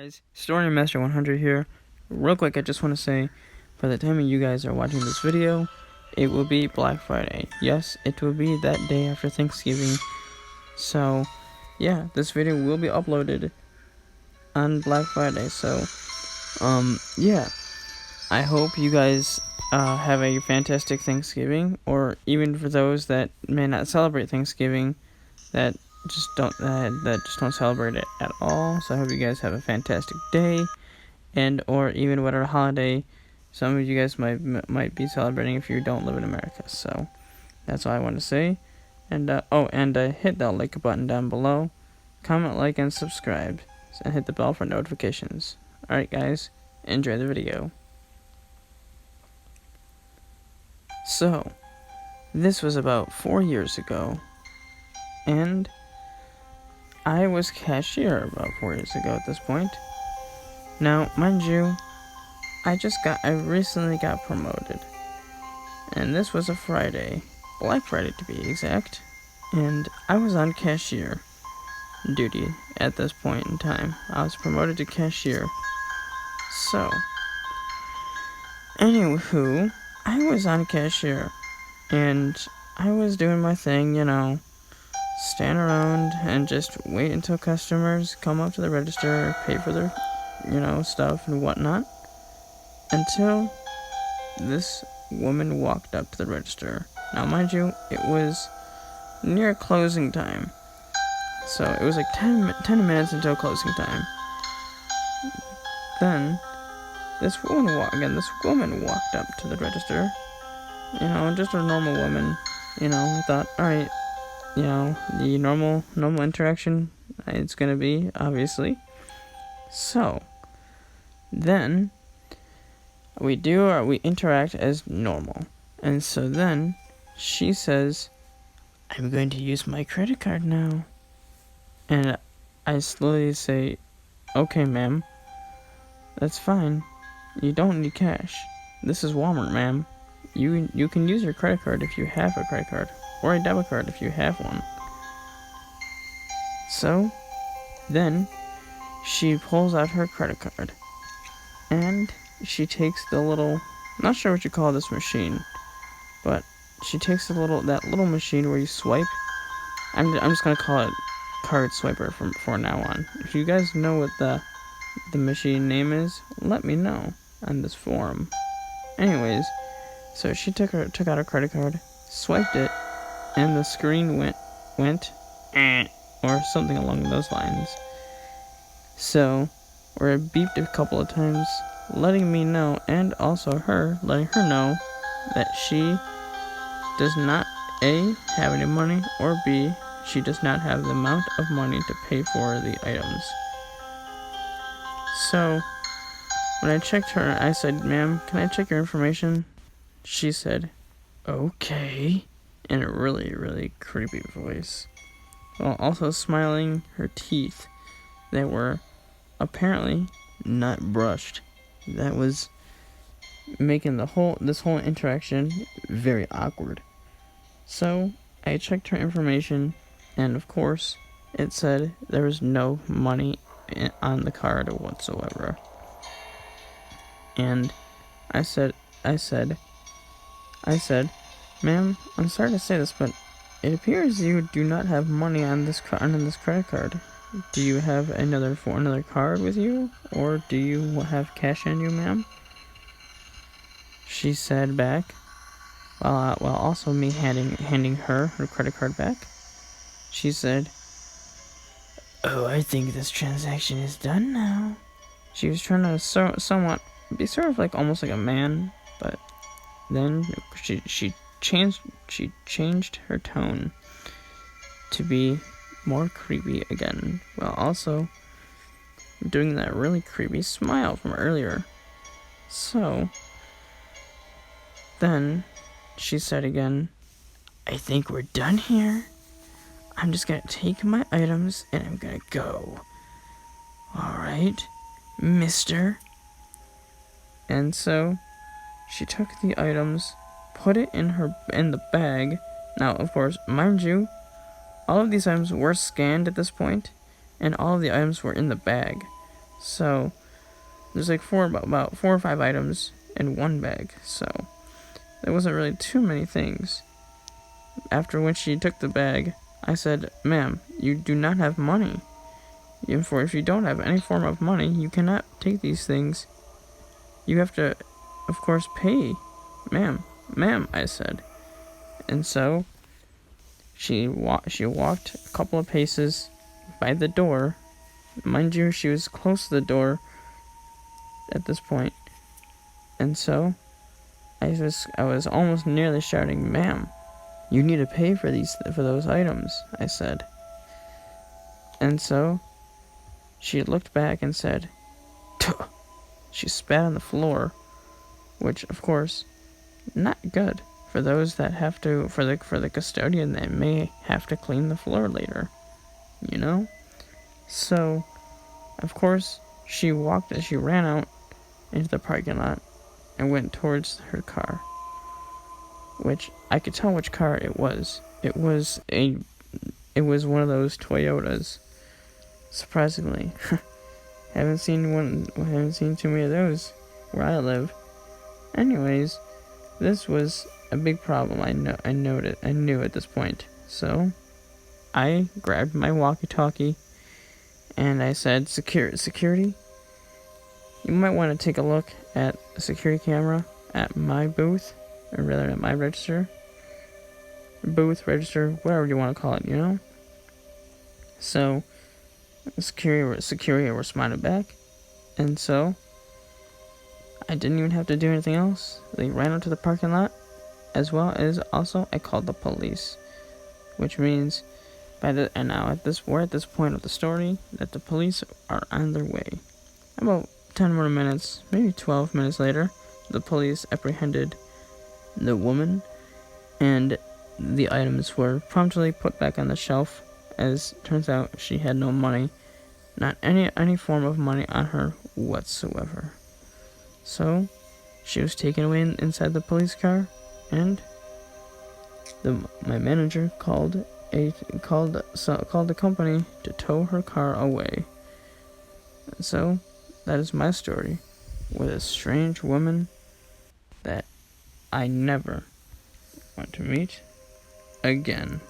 Guys, Story Master 100 here. Real quick, I just want to say, by the time you guys are watching this video, it will be Black Friday. Yes, it will be that day after Thanksgiving. So, yeah, this video will be uploaded on Black Friday. So, yeah, I hope you guys have a fantastic Thanksgiving, or even for those that may not celebrate Thanksgiving, that just don't celebrate it at all. So I hope you guys have a fantastic day, and or even whatever holiday some of you guys might be celebrating if you don't live in America. So that's all I want to say. And hit that like button down below, comment, like, and subscribe, and hit the bell for notifications. Alright guys, enjoy the video. So this was about 4 years ago, and I was cashier about 4 years ago at this point. Now, mind you, I recently got promoted, and this was a Friday, Black Friday to be exact, and I was on cashier duty at this point in time. I was promoted to cashier. So, anywho, I was on cashier, and I was doing my thing, stand around and just wait until customers come up to the register, pay for their, stuff and whatnot, until this woman walked up to the register. Now, mind you, it was near closing time, so it was like 10 minutes until closing time. Then, this woman walked up to the register, just a normal woman. I thought, alright, the normal interaction it's gonna be, obviously. So then we interact as normal, and so then she says, I'm going to use my credit card now, and I slowly say, okay ma'am, that's fine, you don't need cash, this is Walmart, ma'am. You can use your credit card if you have a credit card, or a debit card if you have one. So then she pulls out her credit card, and she takes the little, not sure what you call this machine, but she takes that little machine where you swipe. I'm just gonna call it card swiper from now on. If you guys know what the machine name is, let me know on this forum. Anyways, so she took out her credit card, swiped it, and the screen went or something along those lines. So, or it beeped a couple of times, letting me know, and also letting her know that she does not A, have any money, or B, she does not have the amount of money to pay for the items. So, when I checked her, I said, ma'am, can I check your information? She said, okay, in a really, really creepy voice, while also smiling her teeth that were apparently not brushed. That was making this whole interaction very awkward. So I checked her information, and of course it said there was no money on the card whatsoever. And I said, ma'am, I'm sorry to say this, but it appears you do not have money on this credit card. Do you have another card with you, or do you have cash on you, ma'am? She said back, while also me handing her credit card back. She said, oh, I think this transaction is done now. She was trying to somewhat be sort of like almost like a man, but then she changed her tone to be more creepy again, while also doing that really creepy smile from earlier. So then she said again, I think we're done here. I'm just gonna take my items and I'm gonna go. Alright, mister. And so she took the items, put it in the bag. Now, of course, mind you, all of these items were scanned at this point, and all of the items were in the bag. So there's like about 4 or 5 items in one bag. So there wasn't really too many things. After when she took the bag, I said, "Ma'am, you do not have money. If you don't have any form of money, you cannot take these things. You have to, of course, pay. Ma'am, I said." And so she walked a couple of paces by the door. Mind you, she was close to the door at this point. And so I was almost nearly shouting, "Ma'am, you need to pay for those items," I said. And so she looked back and said, "Tuh." She spat on the floor, which of course, not good for those that have to, for the custodian that may have to clean the floor later, you know? So, of course, she ran out into the parking lot and went towards her car, which I could tell which car it was. It was one of those Toyotas. Surprisingly, haven't seen too many of those where I live. Anyways, this was a big problem. I knew at this point. So I grabbed my walkie-talkie and I said, "Security, you might want to take a look at a security camera at my booth, or rather at my register, whatever you want to call it, you know?" So security responded back, and so I didn't even have to do anything else. They ran out to the parking lot, as well as also I called the police, which means we're at this point of the story that the police are on their way. About 10 more minutes, maybe 12 minutes later, the police apprehended the woman, and the items were promptly put back on the shelf. As turns out, she had no money, not any form of money on her whatsoever. So she was taken away inside the police car, and my manager called the company to tow her car away. So that is my story with a strange woman that I never want to meet again.